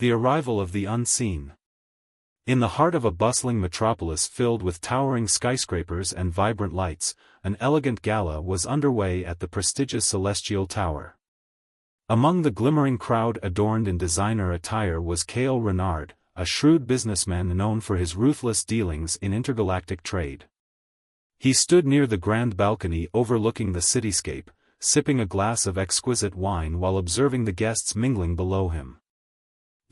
The arrival of the unseen. In the heart of a bustling metropolis filled with towering skyscrapers and vibrant lights, an elegant gala was underway at the prestigious Celestial Tower. Among the glimmering crowd adorned in designer attire was Cale Renard, a shrewd businessman known for his ruthless dealings in intergalactic trade. He stood near the grand balcony overlooking the cityscape, sipping a glass of exquisite wine while observing the guests mingling below him.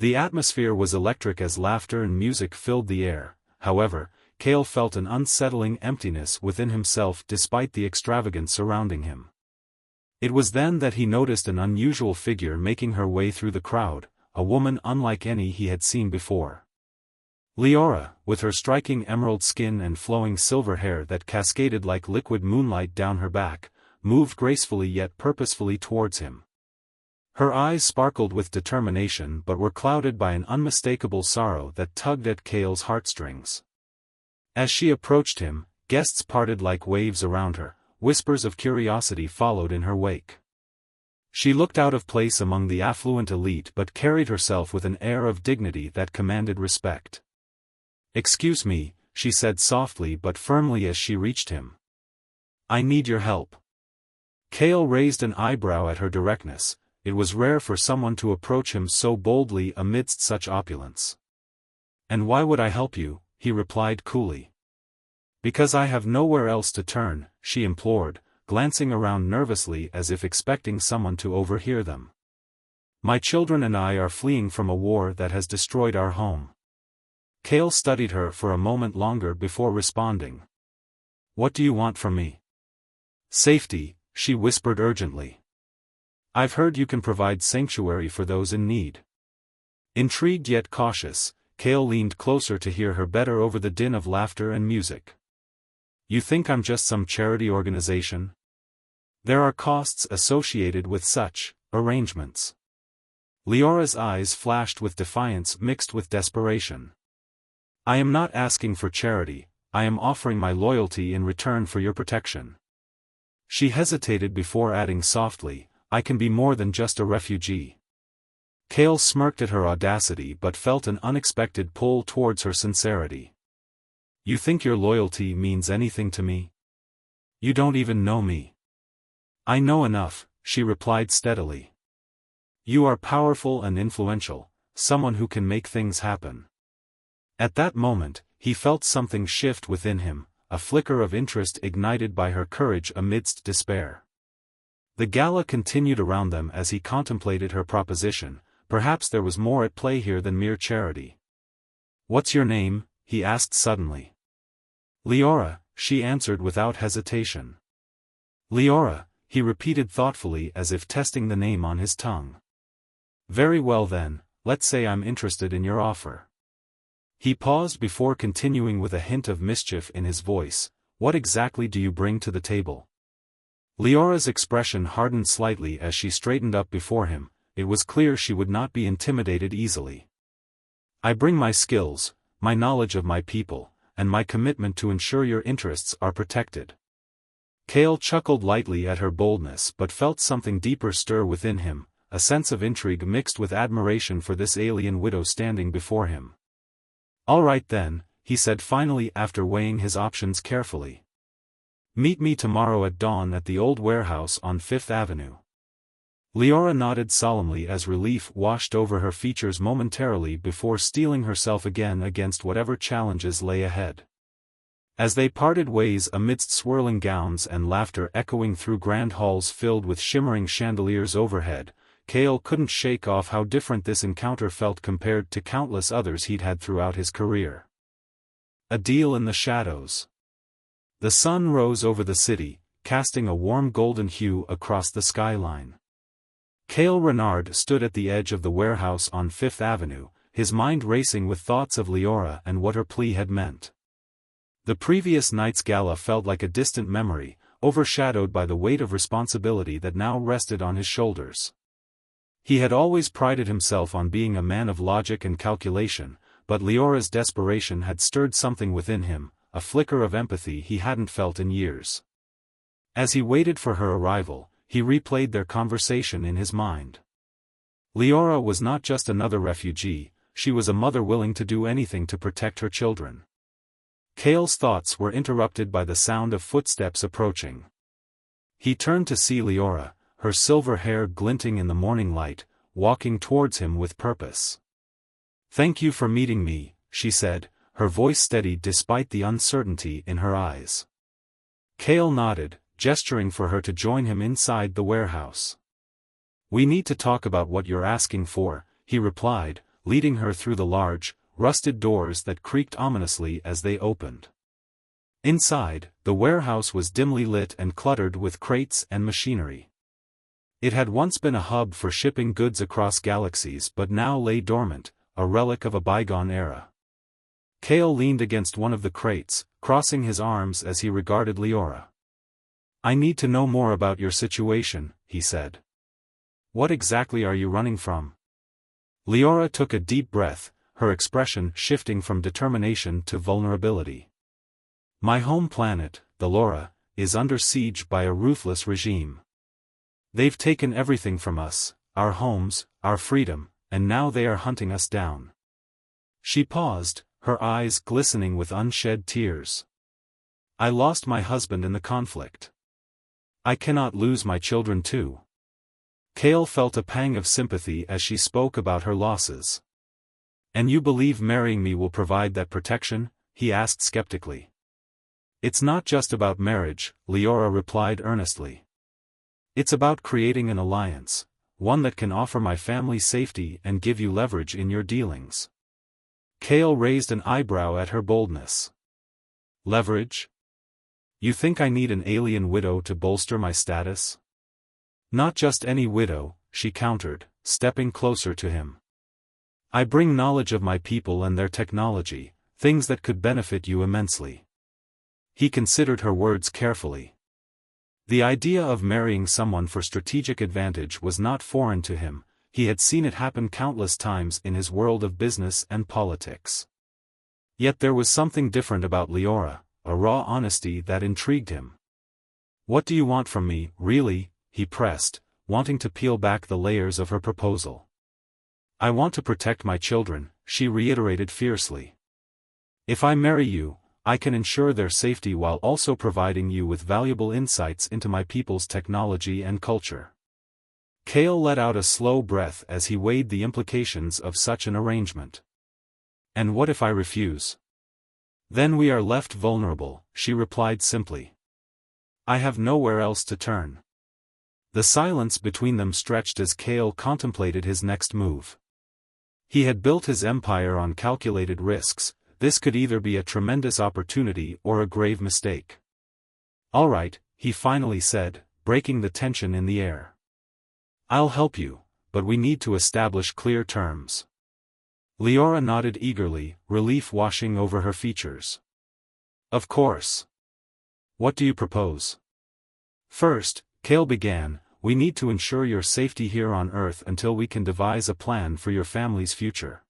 The atmosphere was electric as laughter and music filled the air. However, Cale felt an unsettling emptiness within himself despite the extravagance surrounding him. It was then that he noticed an unusual figure making her way through the crowd, a woman unlike any he had seen before. Leora, with her striking emerald skin and flowing silver hair that cascaded like liquid moonlight down her back, moved gracefully yet purposefully towards him. Her eyes sparkled with determination but were clouded by an unmistakable sorrow that tugged at Cale's heartstrings. As she approached him, guests parted like waves around her, whispers of curiosity followed in her wake. She looked out of place among the affluent elite but carried herself with an air of dignity that commanded respect. "Excuse me," she said softly but firmly as she reached him. "I need your help." Cale raised an eyebrow at her directness. It was rare for someone to approach him so boldly amidst such opulence. "And why would I help you?" he replied coolly. "Because I have nowhere else to turn," she implored, glancing around nervously as if expecting someone to overhear them. "My children and I are fleeing from a war that has destroyed our home." Cale studied her for a moment longer before responding. "What do you want from me?" "Safety," she whispered urgently. "I've heard you can provide sanctuary for those in need." Intrigued yet cautious, Cale leaned closer to hear her better over the din of laughter and music. "You think I'm just some charity organization? There are costs associated with such arrangements." Leora's eyes flashed with defiance mixed with desperation. "I am not asking for charity, I am offering my loyalty in return for your protection." She hesitated before adding softly, "I can be more than just a refugee." Cale smirked at her audacity but felt an unexpected pull towards her sincerity. "You think your loyalty means anything to me? You don't even know me." "I know enough," she replied steadily. "You are powerful and influential, someone who can make things happen." At that moment, he felt something shift within him, a flicker of interest ignited by her courage amidst despair. The gala continued around them as he contemplated her proposition. Perhaps there was more at play here than mere charity. "What's your name?" he asked suddenly. "Leora," she answered without hesitation. "Leora," he repeated thoughtfully as if testing the name on his tongue. "Very well then, let's say I'm interested in your offer." He paused before continuing with a hint of mischief in his voice. "What exactly do you bring to the table?" Leora's expression hardened slightly as she straightened up before him. It was clear she would not be intimidated easily. "I bring my skills, my knowledge of my people, and my commitment to ensure your interests are protected." Cale chuckled lightly at her boldness but felt something deeper stir within him, a sense of intrigue mixed with admiration for this alien widow standing before him. "All right then," he said finally after weighing his options carefully. "Meet me tomorrow at dawn at the old warehouse on 5th Avenue. Leora nodded solemnly as relief washed over her features momentarily before steeling herself again against whatever challenges lay ahead. As they parted ways amidst swirling gowns and laughter echoing through grand halls filled with shimmering chandeliers overhead, Cale couldn't shake off how different this encounter felt compared to countless others he'd had throughout his career. A deal in the shadows. The sun rose over the city, casting a warm golden hue across the skyline. Cale Renard stood at the edge of the warehouse on 5th Avenue, his mind racing with thoughts of Leora and what her plea had meant. The previous night's gala felt like a distant memory, overshadowed by the weight of responsibility that now rested on his shoulders. He had always prided himself on being a man of logic and calculation, but Leora's desperation had stirred something within him, a flicker of empathy he hadn't felt in years. As he waited for her arrival, he replayed their conversation in his mind. Leora was not just another refugee, she was a mother willing to do anything to protect her children. Cale's thoughts were interrupted by the sound of footsteps approaching. He turned to see Leora, her silver hair glinting in the morning light, walking towards him with purpose. "Thank you for meeting me," she said, her voice steady despite the uncertainty in her eyes. Cale nodded, gesturing for her to join him inside the warehouse. "We need to talk about what you're asking for," he replied, leading her through the large, rusted doors that creaked ominously as they opened. Inside, the warehouse was dimly lit and cluttered with crates and machinery. It had once been a hub for shipping goods across galaxies but now lay dormant, a relic of a bygone era. Cale leaned against one of the crates, crossing his arms as he regarded Leora. "I need to know more about your situation," he said. "What exactly are you running from?" Leora took a deep breath, her expression shifting from determination to vulnerability. "My home planet, the Laura, is under siege by a ruthless regime. They've taken everything from us, our homes, our freedom, and now they are hunting us down." She paused, her eyes glistening with unshed tears. "I lost my husband in the conflict. I cannot lose my children too." Cale felt a pang of sympathy as she spoke about her losses. "And you believe marrying me will provide that protection?" he asked skeptically. "It's not just about marriage," Leora replied earnestly. "It's about creating an alliance, one that can offer my family safety and give you leverage in your dealings." Cale raised an eyebrow at her boldness. "Leverage? You think I need an alien widow to bolster my status?" "Not just any widow," she countered, stepping closer to him. "I bring knowledge of my people and their technology, things that could benefit you immensely." He considered her words carefully. The idea of marrying someone for strategic advantage was not foreign to him, he had seen it happen countless times in his world of business and politics. Yet there was something different about Leora, a raw honesty that intrigued him. "What do you want from me, really?" he pressed, wanting to peel back the layers of her proposal. "I want to protect my children," she reiterated fiercely. "If I marry you, I can ensure their safety while also providing you with valuable insights into my people's technology and culture." Cale let out a slow breath as he weighed the implications of such an arrangement. "And what if I refuse?" "Then we are left vulnerable," she replied simply. "I have nowhere else to turn." The silence between them stretched as Cale contemplated his next move. He had built his empire on calculated risks. This could either be a tremendous opportunity or a grave mistake. "All right," he finally said, breaking the tension in the air. "I'll help you, but we need to establish clear terms." Leora nodded eagerly, relief washing over her features. "Of course. What do you propose?" "First," Cale began, "we need to ensure your safety here on Earth until we can devise a plan for your family's future."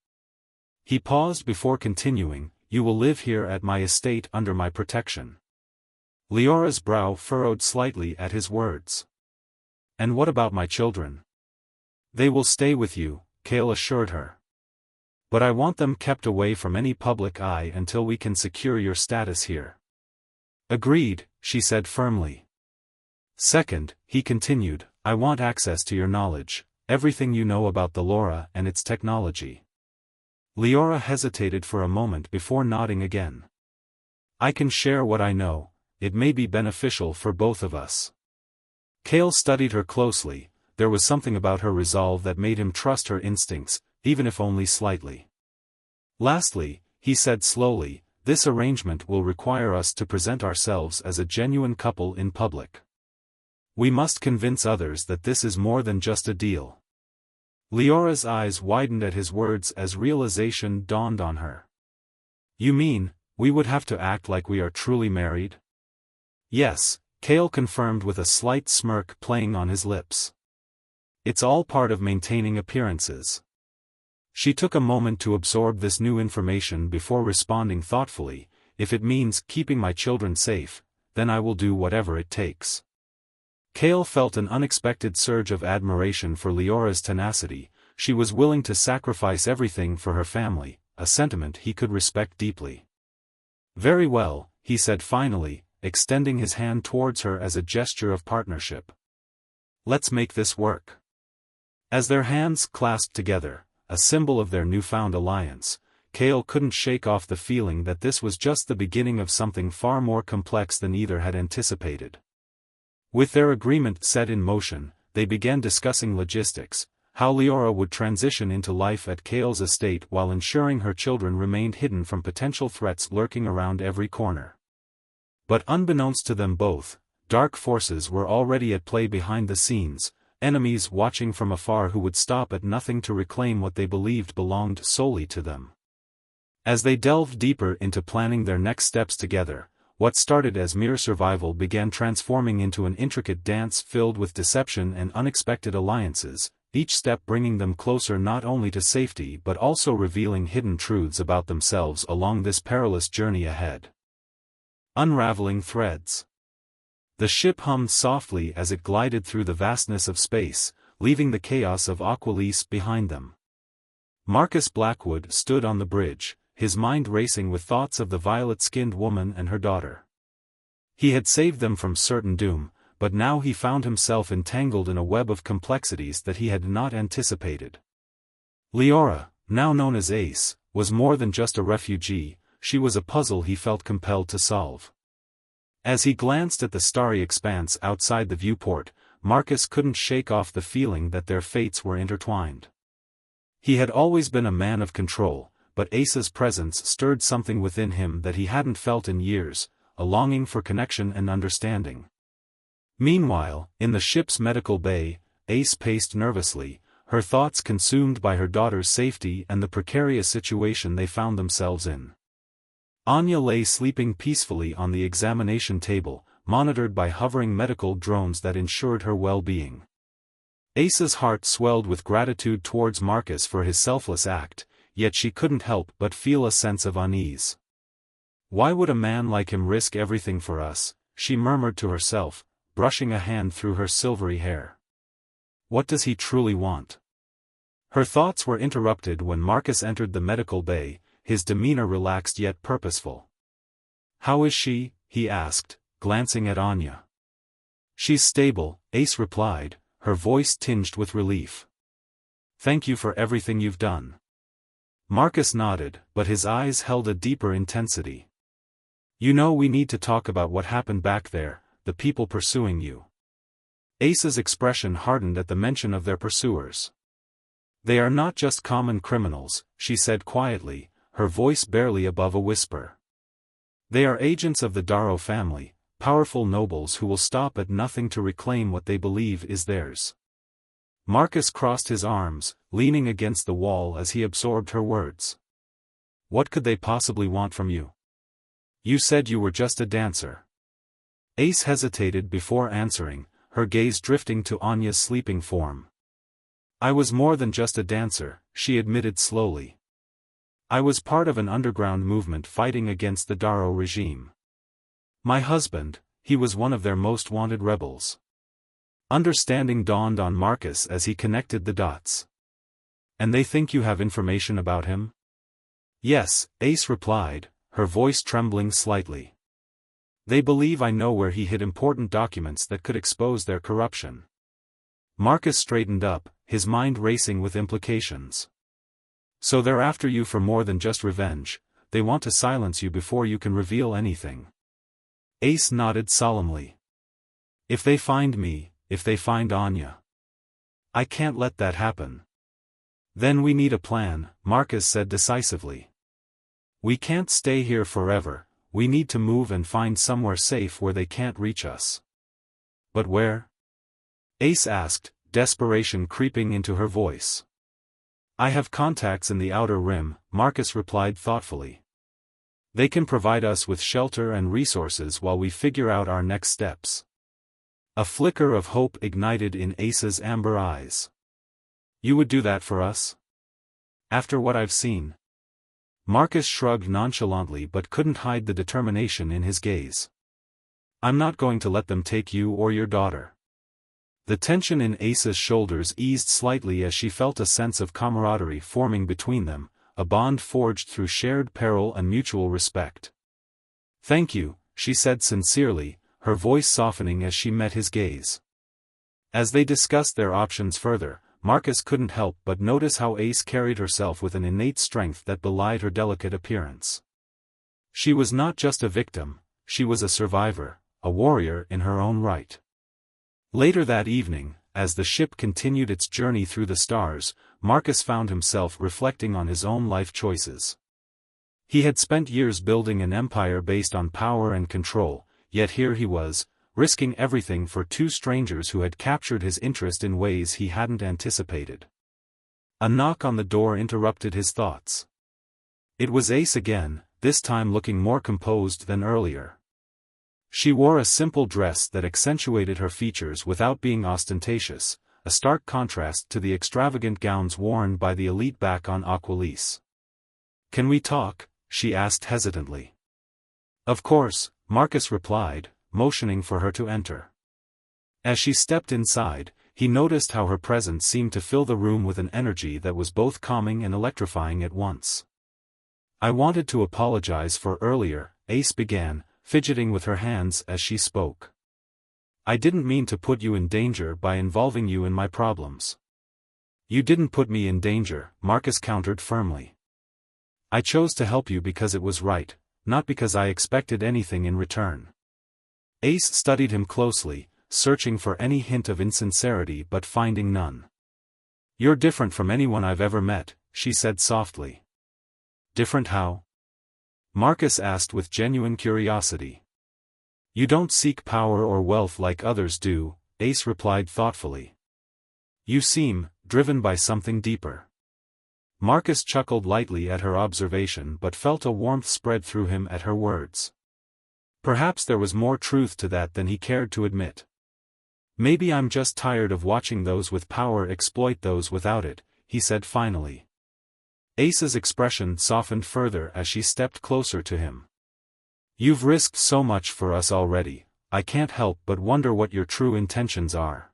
He paused before continuing, "You will live here at my estate under my protection." Leora's brow furrowed slightly at his words. "And what about my children?" "They will stay with you," Cale assured her. "But I want them kept away from any public eye until we can secure your status here." "Agreed," she said firmly. "Second," he continued, "I want access to your knowledge, everything you know about the Laura and its technology." Leora hesitated for a moment before nodding again. "I can share what I know, it may be beneficial for both of us." Cale studied her closely, there was something about her resolve that made him trust her instincts, even if only slightly. "Lastly," he said slowly, "this arrangement will require us to present ourselves as a genuine couple in public. We must convince others that this is more than just a deal." Leora's eyes widened at his words as realization dawned on her. "You mean, we would have to act like we are truly married?" "Yes," Cale confirmed with a slight smirk playing on his lips. "It's all part of maintaining appearances." She took a moment to absorb this new information before responding thoughtfully, "If it means keeping my children safe, then I will do whatever it takes." Cale felt an unexpected surge of admiration for Leora's tenacity, she was willing to sacrifice everything for her family, a sentiment he could respect deeply. "Very well," he said finally, extending his hand towards her as a gesture of partnership. "Let's make this work." As their hands clasped together, a symbol of their newfound alliance, Cale couldn't shake off the feeling that this was just the beginning of something far more complex than either had anticipated. With their agreement set in motion, they began discussing logistics, how Leora would transition into life at Cale's estate while ensuring her children remained hidden from potential threats lurking around every corner. But unbeknownst to them both, dark forces were already at play behind the scenes, enemies watching from afar who would stop at nothing to reclaim what they believed belonged solely to them. As they delved deeper into planning their next steps together, what started as mere survival began transforming into an intricate dance filled with deception and unexpected alliances, each step bringing them closer not only to safety but also revealing hidden truths about themselves along this perilous journey ahead. Unraveling threads. The ship hummed softly as it glided through the vastness of space, leaving the chaos of Aquilise behind them. Marcus Blackwood stood on the bridge, his mind racing with thoughts of the violet-skinned woman and her daughter. He had saved them from certain doom, but now he found himself entangled in a web of complexities that he had not anticipated. Leora, now known as Ace, was more than just a refugee, she was a puzzle he felt compelled to solve. As he glanced at the starry expanse outside the viewport, Marcus couldn't shake off the feeling that their fates were intertwined. He had always been a man of control, but Ace's presence stirred something within him that he hadn't felt in years, a longing for connection and understanding. Meanwhile, in the ship's medical bay, Ace paced nervously, her thoughts consumed by her daughter's safety and the precarious situation they found themselves in. Anya lay sleeping peacefully on the examination table, monitored by hovering medical drones that ensured her well-being. Ace's heart swelled with gratitude towards Marcus for his selfless act, yet she couldn't help but feel a sense of unease. "Why would a man like him risk everything for us?" she murmured to herself, brushing a hand through her silvery hair. "What does he truly want?" Her thoughts were interrupted when Marcus entered the medical bay, his demeanor relaxed yet purposeful. "How is she?" he asked, glancing at Anya. "She's stable," Ace replied, her voice tinged with relief. "Thank you for everything you've done." Marcus nodded, but his eyes held a deeper intensity. "You know we need to talk about what happened back there, the people pursuing you." Ace's expression hardened at the mention of their pursuers. "They are not just common criminals," she said quietly, her voice barely above a whisper. "They are agents of the Darrow family, powerful nobles who will stop at nothing to reclaim what they believe is theirs." Marcus crossed his arms, leaning against the wall as he absorbed her words. "What could they possibly want from you? You said you were just a dancer." Ace hesitated before answering, her gaze drifting to Anya's sleeping form. "I was more than just a dancer," she admitted slowly. "I was part of an underground movement fighting against the Darrow regime. My husband, he was one of their most wanted rebels." Understanding dawned on Marcus as he connected the dots. "And they think you have information about him?" "Yes," Ace replied, her voice trembling slightly. "They believe I know where he hid important documents that could expose their corruption." Marcus straightened up, his mind racing with implications. "So they're after you for more than just revenge, they want to silence you before you can reveal anything." Ace nodded solemnly. "If they find me, if they find Anya, I can't let that happen." "Then we need a plan," Marcus said decisively. "We can't stay here forever, we need to move and find somewhere safe where they can't reach us." "But where?" Ace asked, desperation creeping into her voice. "I have contacts in the Outer Rim," Marcus replied thoughtfully. "They can provide us with shelter and resources while we figure out our next steps." A flicker of hope ignited in Ace's amber eyes. "You would do that for us? After what I've seen?" Marcus shrugged nonchalantly but couldn't hide the determination in his gaze. "I'm not going to let them take you or your daughter." The tension in Ace's shoulders eased slightly as she felt a sense of camaraderie forming between them, a bond forged through shared peril and mutual respect. "Thank you," she said sincerely, her voice softening as she met his gaze. As they discussed their options further, Marcus couldn't help but notice how Ace carried herself with an innate strength that belied her delicate appearance. She was not just a victim, she was a survivor, a warrior in her own right. Later that evening, as the ship continued its journey through the stars, Marcus found himself reflecting on his own life choices. He had spent years building an empire based on power and control, yet here he was, risking everything for two strangers who had captured his interest in ways he hadn't anticipated. A knock on the door interrupted his thoughts. It was Ace again, this time looking more composed than earlier. She wore a simple dress that accentuated her features without being ostentatious, a stark contrast to the extravagant gowns worn by the elite back on Aquilise. "Can we talk?" she asked hesitantly. "Of course," Marcus replied, motioning for her to enter. As she stepped inside, he noticed how her presence seemed to fill the room with an energy that was both calming and electrifying at once. "I wanted to apologize for earlier," Ace began, fidgeting with her hands as she spoke. "I didn't mean to put you in danger by involving you in my problems." "You didn't put me in danger," Marcus countered firmly. "I chose to help you because it was right, not because I expected anything in return." Ace studied him closely, searching for any hint of insincerity but finding none. "You're different from anyone I've ever met," she said softly. "Different how?" Marcus asked with genuine curiosity. "You don't seek power or wealth like others do," Ace replied thoughtfully. "You seem driven by something deeper." Marcus chuckled lightly at her observation but felt a warmth spread through him at her words. Perhaps there was more truth to that than he cared to admit. "Maybe I'm just tired of watching those with power exploit those without it," he said finally. Ace's expression softened further as she stepped closer to him. "You've risked so much for us already, I can't help but wonder what your true intentions are."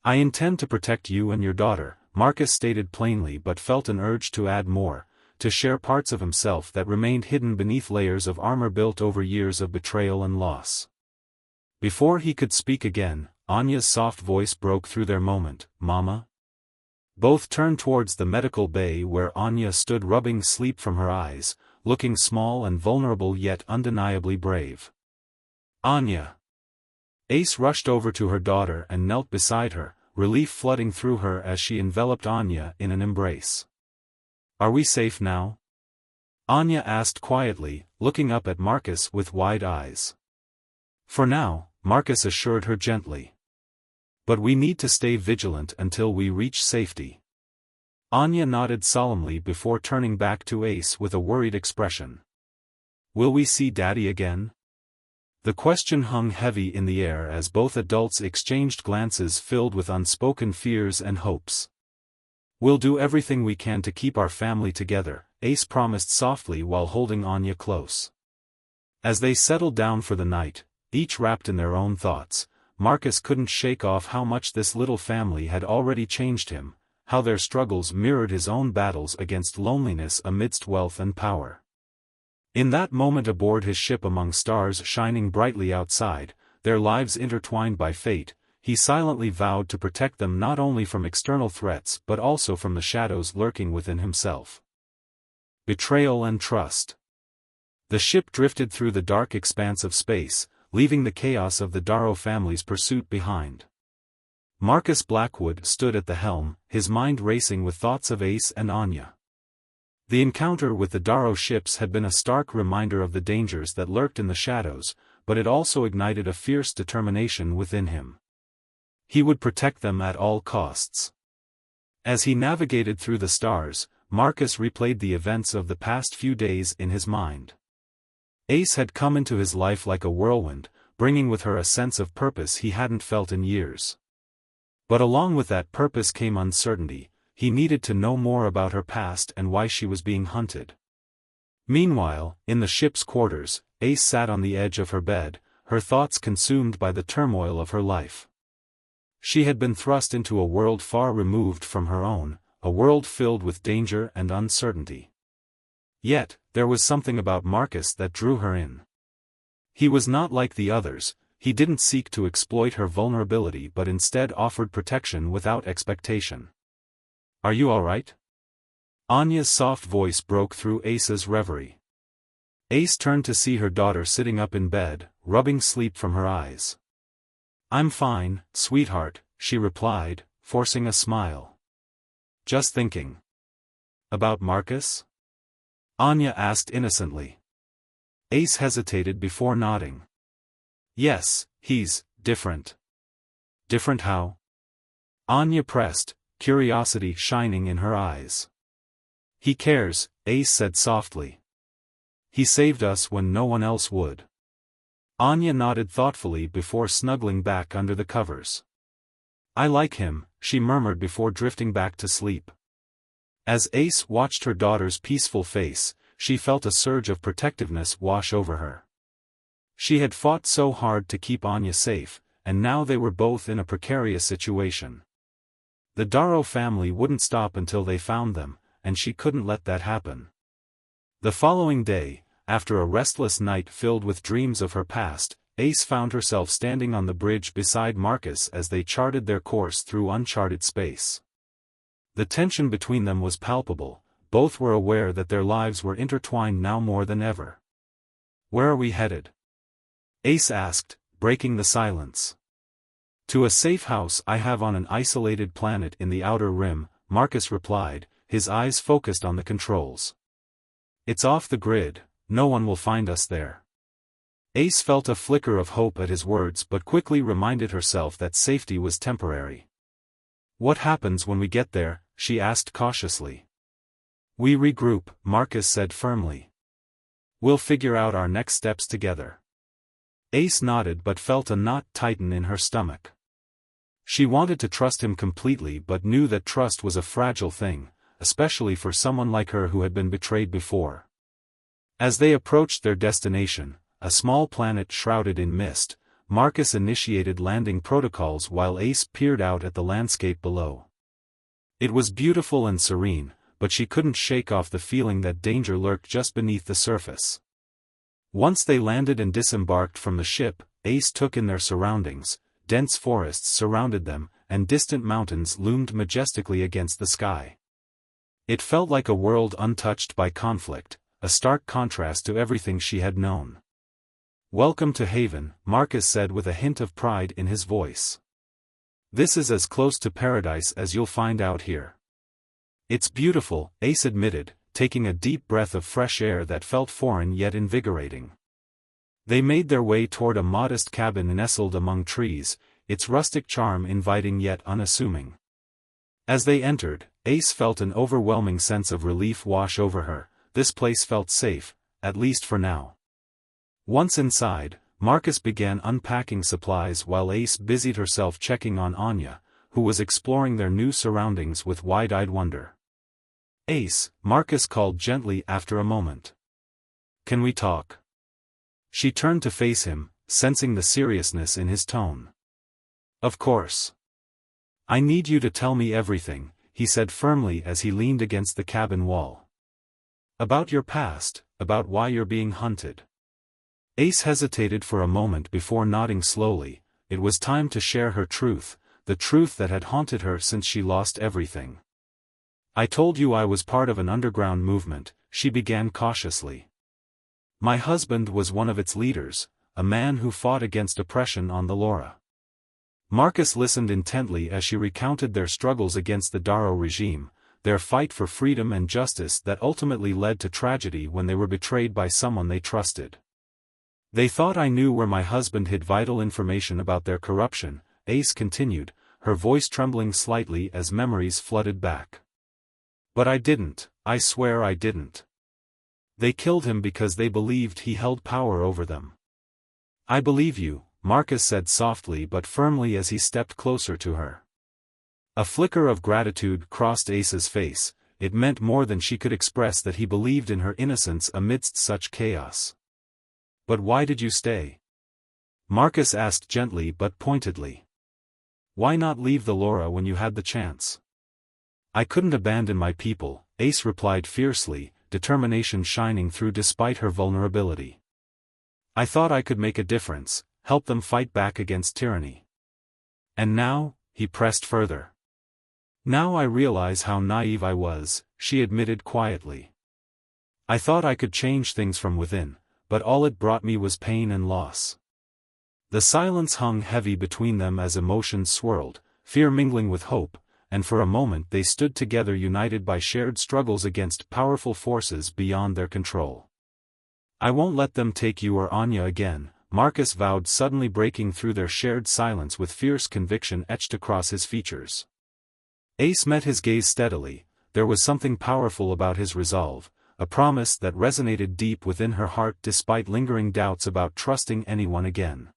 "I intend to protect you and your daughter," Marcus stated plainly but felt an urge to add more, to share parts of himself that remained hidden beneath layers of armor built over years of betrayal and loss. Before he could speak again, Anya's soft voice broke through their moment. "Mama?" Both turned towards the medical bay where Anya stood rubbing sleep from her eyes, looking small and vulnerable yet undeniably brave. "Anya!" Ace rushed over to her daughter and knelt beside her, relief flooding through her as she enveloped Anya in an embrace. "Are we safe now?" Anya asked quietly, looking up at Marcus with wide eyes. "For now," Marcus assured her gently. "But we need to stay vigilant until we reach safety." Anya nodded solemnly before turning back to Ace with a worried expression. "Will we see Daddy again?" The question hung heavy in the air as both adults exchanged glances filled with unspoken fears and hopes. "We'll do everything we can to keep our family together," Ace promised softly while holding Anya close. As they settled down for the night, each wrapped in their own thoughts, Marcus couldn't shake off how much this little family had already changed him, how their struggles mirrored his own battles against loneliness amidst wealth and power. In that moment aboard his ship among stars shining brightly outside, their lives intertwined by fate, he silently vowed to protect them not only from external threats but also from the shadows lurking within himself. Betrayal and trust. The ship drifted through the dark expanse of space, leaving the chaos of the Darrow family's pursuit behind. Marcus Blackwood stood at the helm, his mind racing with thoughts of Ace and Anya. The encounter with the Darrow ships had been a stark reminder of the dangers that lurked in the shadows, but it also ignited a fierce determination within him. He would protect them at all costs. As he navigated through the stars, Marcus replayed the events of the past few days in his mind. Ace had come into his life like a whirlwind, bringing with her a sense of purpose he hadn't felt in years. But along with that purpose came uncertainty. He needed to know more about her past and why she was being hunted. Meanwhile, in the ship's quarters, Ace sat on the edge of her bed, her thoughts consumed by the turmoil of her life. She had been thrust into a world far removed from her own, a world filled with danger and uncertainty. Yet, there was something about Marcus that drew her in. He was not like the others. He didn't seek to exploit her vulnerability but instead offered protection without expectation. "Are you all right?" Anya's soft voice broke through Ace's reverie. Ace turned to see her daughter sitting up in bed, rubbing sleep from her eyes. "I'm fine, sweetheart," she replied, forcing a smile. "Just thinking." "About Marcus?" Anya asked innocently. Ace hesitated before nodding. "Yes, he's different." "Different how?" Anya pressed, curiosity shining in her eyes. "He cares," Ace said softly. "He saved us when no one else would." Anya nodded thoughtfully before snuggling back under the covers. "I like him," she murmured before drifting back to sleep. As Ace watched her daughter's peaceful face, she felt a surge of protectiveness wash over her. She had fought so hard to keep Anya safe, and now they were both in a precarious situation. The Darrow family wouldn't stop until they found them, and she couldn't let that happen. The following day, after a restless night filled with dreams of her past, Ace found herself standing on the bridge beside Marcus as they charted their course through uncharted space. The tension between them was palpable, both were aware that their lives were intertwined now more than ever. "Where are we headed?" Ace asked, breaking the silence. "To a safe house I have on an isolated planet in the outer rim," Marcus replied, his eyes focused on the controls. "It's off the grid, no one will find us there." Ace felt a flicker of hope at his words but quickly reminded herself that safety was temporary. "What happens when we get there?" she asked cautiously. "We regroup," Marcus said firmly. "We'll figure out our next steps together." Ace nodded but felt a knot tighten in her stomach. She wanted to trust him completely but knew that trust was a fragile thing, especially for someone like her who had been betrayed before. As they approached their destination, a small planet shrouded in mist, Marcus initiated landing protocols while Ace peered out at the landscape below. It was beautiful and serene, but she couldn't shake off the feeling that danger lurked just beneath the surface. Once they landed and disembarked from the ship, Ace took in their surroundings. Dense forests surrounded them, and distant mountains loomed majestically against the sky. It felt like a world untouched by conflict, a stark contrast to everything she had known. "Welcome to Haven," Marcus said with a hint of pride in his voice. "This is as close to paradise as you'll find out here." "It's beautiful," Ace admitted, taking a deep breath of fresh air that felt foreign yet invigorating. They made their way toward a modest cabin nestled among trees, its rustic charm inviting yet unassuming. As they entered, Ace felt an overwhelming sense of relief wash over her. This place felt safe, at least for now. Once inside, Marcus began unpacking supplies while Ace busied herself checking on Anya, who was exploring their new surroundings with wide-eyed wonder. "Ace," Marcus called gently after a moment. "Can we talk?" She turned to face him, sensing the seriousness in his tone. "Of course. I need you to tell me everything," he said firmly as he leaned against the cabin wall. "About your past, about why you're being hunted." Ace hesitated for a moment before nodding slowly. It was time to share her truth, the truth that had haunted her since she lost everything. "I told you I was part of an underground movement," she began cautiously. "My husband was one of its leaders, a man who fought against oppression on the Laura." Marcus listened intently as she recounted their struggles against the Darrow regime, their fight for freedom and justice that ultimately led to tragedy when they were betrayed by someone they trusted. "They thought I knew where my husband hid vital information about their corruption," Ace continued, her voice trembling slightly as memories flooded back. "But I didn't, I swear I didn't. They killed him because they believed he held power over them." "I believe you," Marcus said softly but firmly as he stepped closer to her. A flicker of gratitude crossed Ace's face. It meant more than she could express that he believed in her innocence amidst such chaos. "But why did you stay?" Marcus asked gently but pointedly. Why not leave the Laura when you had the chance? I couldn't abandon my people, Ace replied fiercely, determination shining through despite her vulnerability. I thought I could make a difference, help them fight back against tyranny. And now, he pressed further. Now I realize how naive I was, she admitted quietly. I thought I could change things from within, but all it brought me was pain and loss. The silence hung heavy between them as emotions swirled, fear mingling with hope, and for a moment they stood together united by shared struggles against powerful forces beyond their control. I won't let them take you or Anya again, Marcus vowed, suddenly breaking through their shared silence with fierce conviction etched across his features. Ace met his gaze steadily. There was something powerful about his resolve, a promise that resonated deep within her heart despite lingering doubts about trusting anyone again.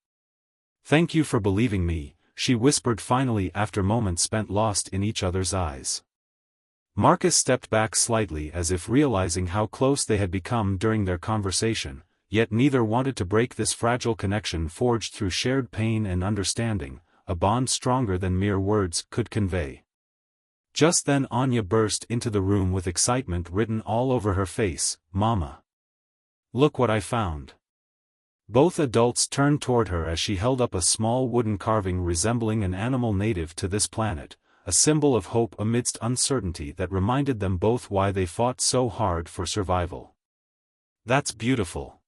Thank you for believing me, she whispered finally after moments spent lost in each other's eyes. Marcus stepped back slightly as if realizing how close they had become during their conversation, yet neither wanted to break this fragile connection forged through shared pain and understanding, a bond stronger than mere words could convey. Just then Anya burst into the room with excitement written all over her face. Mama! Look what I found! Both adults turned toward her as she held up a small wooden carving resembling an animal native to this planet, a symbol of hope amidst uncertainty that reminded them both why they fought so hard for survival. That's beautiful!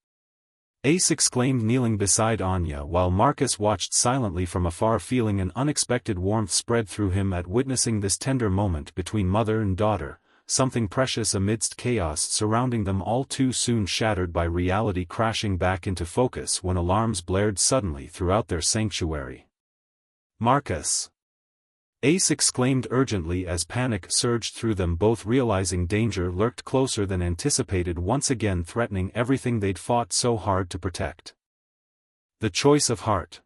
Ace exclaimed, kneeling beside Anya while Marcus watched silently from afar, feeling an unexpected warmth spread through him at witnessing this tender moment between mother and daughter, something precious amidst chaos surrounding them all too soon shattered by reality crashing back into focus when alarms blared suddenly throughout their sanctuary. Marcus! Ace exclaimed urgently as panic surged through them, both realizing danger lurked closer than anticipated, once again threatening everything they'd fought so hard to protect. The choice of heart.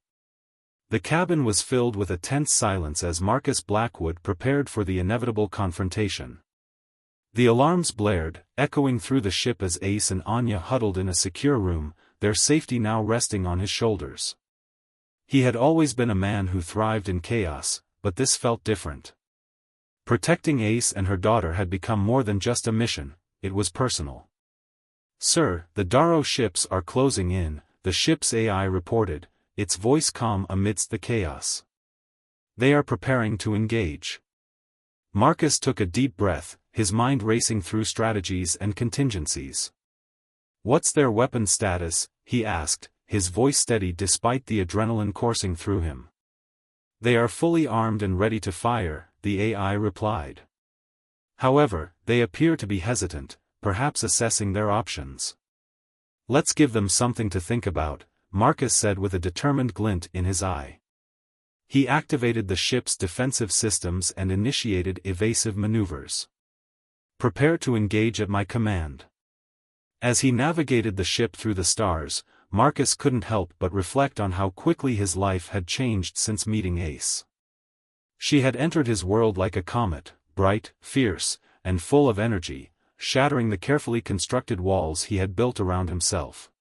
The cabin was filled with a tense silence as Marcus Blackwood prepared for the inevitable confrontation. The alarms blared, echoing through the ship as Ace and Anya huddled in a secure room, their safety now resting on his shoulders. He had always been a man who thrived in chaos, but this felt different. Protecting Ace and her daughter had become more than just a mission, it was personal. Sir, the Darrow ships are closing in, the ship's AI reported, its voice calm amidst the chaos. They are preparing to engage. Marcus took a deep breath, his mind racing through strategies and contingencies. What's their weapon status? He asked, his voice steady despite the adrenaline coursing through him. They are fully armed and ready to fire, the AI replied. However, they appear to be hesitant, perhaps assessing their options. Let's give them something to think about, Marcus said with a determined glint in his eye. He activated the ship's defensive systems and initiated evasive maneuvers. Prepare to engage at my command. As he navigated the ship through the stars, Marcus couldn't help but reflect on how quickly his life had changed since meeting Ace. She had entered his world like a comet, bright, fierce, and full of energy, shattering the carefully constructed walls he had built around himself.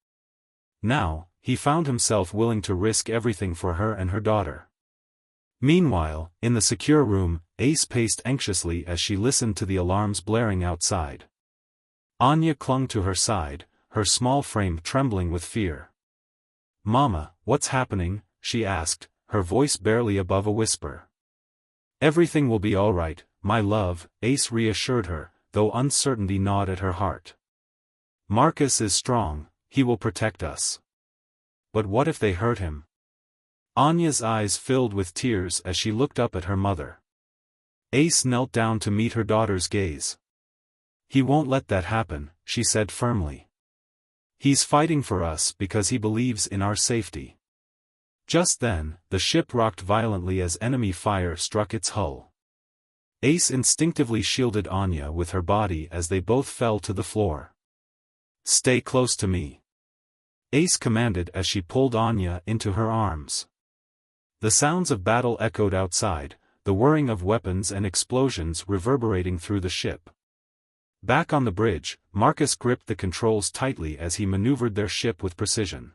Now, he found himself willing to risk everything for her and her daughter. Meanwhile, in the secure room, Ace paced anxiously as she listened to the alarms blaring outside. Anya clung to her side, her small frame trembling with fear. Mama, what's happening? She asked, her voice barely above a whisper. Everything will be all right, my love, Ace reassured her, though uncertainty gnawed at her heart. Marcus is strong, he will protect us. But what if they hurt him? Anya's eyes filled with tears as she looked up at her mother. Ace knelt down to meet her daughter's gaze. He won't let that happen, she said firmly. He's fighting for us because he believes in our safety. Just then, the ship rocked violently as enemy fire struck its hull. Ace instinctively shielded Anya with her body as they both fell to the floor. Stay close to me, Ace commanded as she pulled Anya into her arms. The sounds of battle echoed outside, the whirring of weapons and explosions reverberating through the ship. Back on the bridge, Marcus gripped the controls tightly as he maneuvered their ship with precision.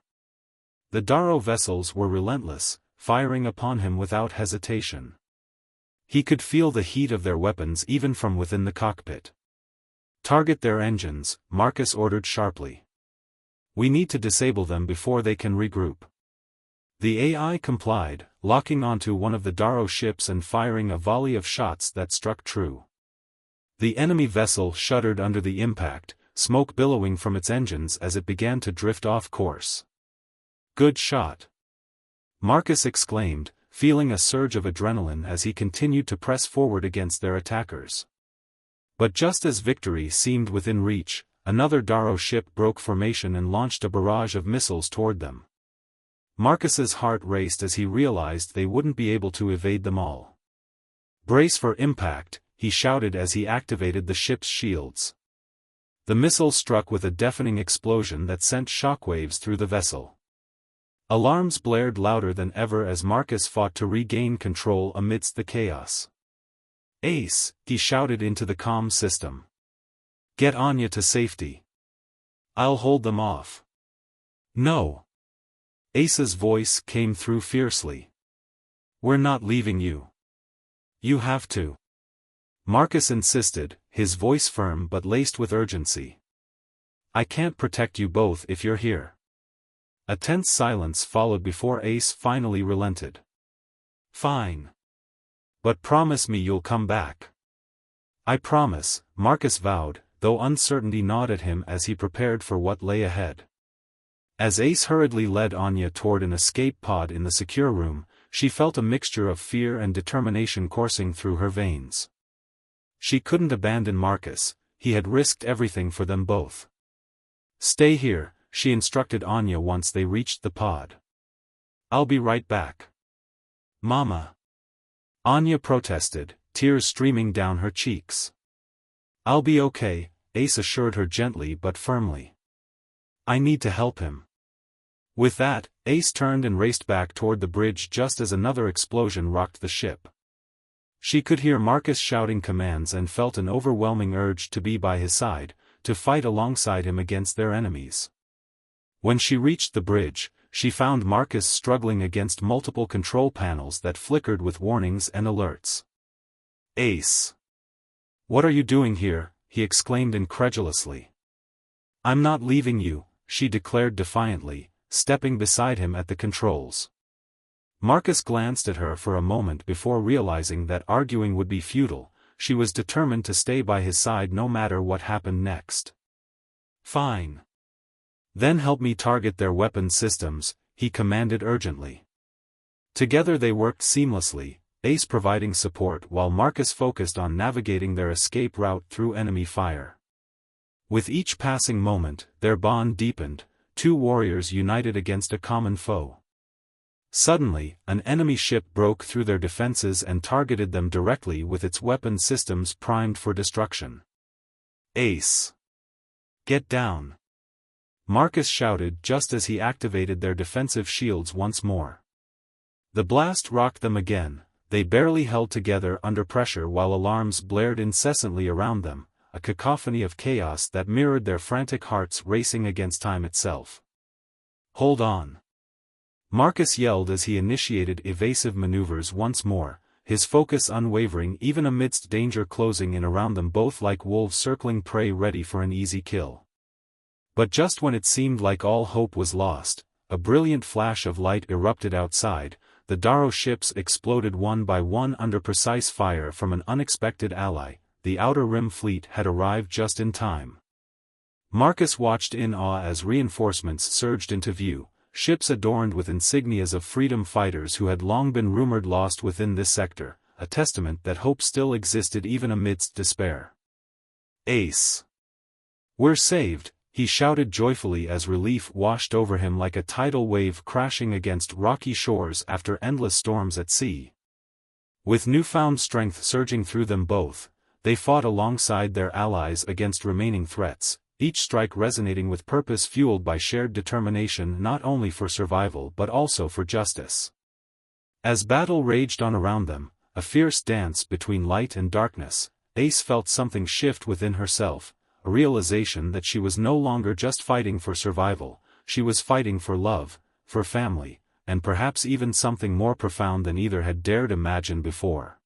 The Darrow vessels were relentless, firing upon him without hesitation. He could feel the heat of their weapons even from within the cockpit. "Target their engines," Marcus ordered sharply. "We need to disable them before they can regroup." The AI complied, locking onto one of the Darrow ships and firing a volley of shots that struck true. The enemy vessel shuddered under the impact, smoke billowing from its engines as it began to drift off course. "Good shot," Marcus exclaimed, feeling a surge of adrenaline as he continued to press forward against their attackers. But just as victory seemed within reach, another Darrow ship broke formation and launched a barrage of missiles toward them. Marcus's heart raced as he realized they wouldn't be able to evade them all. "Brace for impact," he shouted as he activated the ship's shields. The missiles struck with a deafening explosion that sent shockwaves through the vessel. Alarms blared louder than ever as Marcus fought to regain control amidst the chaos. "Ace," he shouted into the comm system. "Get Anya to safety. I'll hold them off." "No." Ace's voice came through fiercely. "We're not leaving you. You have to." Marcus insisted, his voice firm but laced with urgency. "I can't protect you both if you're here." A tense silence followed before Ace finally relented. "Fine. But promise me you'll come back." "I promise," Marcus vowed, though uncertainty gnawed at him as he prepared for what lay ahead. As Ace hurriedly led Anya toward an escape pod in the secure room, she felt a mixture of fear and determination coursing through her veins. She couldn't abandon Marcus, he had risked everything for them both. "Stay here," she instructed Anya once they reached the pod. "I'll be right back." "Mama." Anya protested, tears streaming down her cheeks. "I'll be okay," Ace assured her gently but firmly. "I need to help him." With that, Ace turned and raced back toward the bridge just as another explosion rocked the ship. She could hear Marcus shouting commands and felt an overwhelming urge to be by his side, to fight alongside him against their enemies. When she reached the bridge, she found Marcus struggling against multiple control panels that flickered with warnings and alerts. "Ace! What are you doing here?" he exclaimed incredulously. "I'm not leaving you," she declared defiantly, stepping beside him at the controls. Marcus glanced at her for a moment before realizing that arguing would be futile. She was determined to stay by his side no matter what happened next. "Fine. Then help me target their weapon systems," he commanded urgently. Together they worked seamlessly, Ace providing support while Marcus focused on navigating their escape route through enemy fire. With each passing moment, their bond deepened, two warriors united against a common foe. Suddenly, an enemy ship broke through their defenses and targeted them directly with its weapon systems primed for destruction. "Ace! Get down!" Marcus shouted just as he activated their defensive shields once more. The blast rocked them again, they barely held together under pressure while alarms blared incessantly around them, a cacophony of chaos that mirrored their frantic hearts racing against time itself. "Hold on!" Marcus yelled as he initiated evasive maneuvers once more, his focus unwavering even amidst danger closing in around them both like wolves circling prey ready for an easy kill. But just when it seemed like all hope was lost, a brilliant flash of light erupted outside. The Darrow ships exploded one by one under precise fire from an unexpected ally. The Outer Rim fleet had arrived just in time. Marcus watched in awe as reinforcements surged into view, ships adorned with insignias of freedom fighters who had long been rumored lost within this sector, a testament that hope still existed even amidst despair. "Ace! We're saved!" he shouted joyfully as relief washed over him like a tidal wave crashing against rocky shores after endless storms at sea. With newfound strength surging through them both, they fought alongside their allies against remaining threats, each strike resonating with purpose fueled by shared determination not only for survival but also for justice. As battle raged on around them, a fierce dance between light and darkness, Ace felt something shift within herself, a realization that she was no longer just fighting for survival, she was fighting for love, for family, and perhaps even something more profound than either had dared imagine before.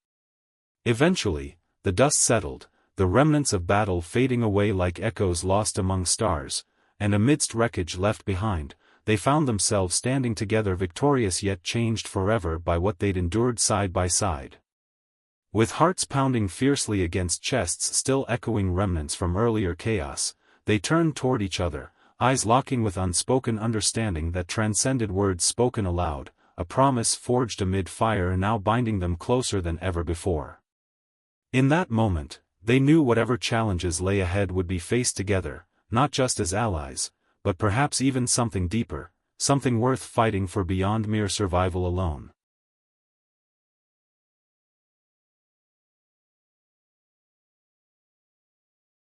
Eventually, the dust settled, the remnants of battle fading away like echoes lost among stars, and amidst wreckage left behind, they found themselves standing together victorious yet changed forever by what they'd endured side by side. With hearts pounding fiercely against chests still echoing remnants from earlier chaos, they turned toward each other, eyes locking with unspoken understanding that transcended words spoken aloud, a promise forged amid fire now binding them closer than ever before. In that moment, they knew whatever challenges lay ahead would be faced together, not just as allies, but perhaps even something deeper, something worth fighting for beyond mere survival alone.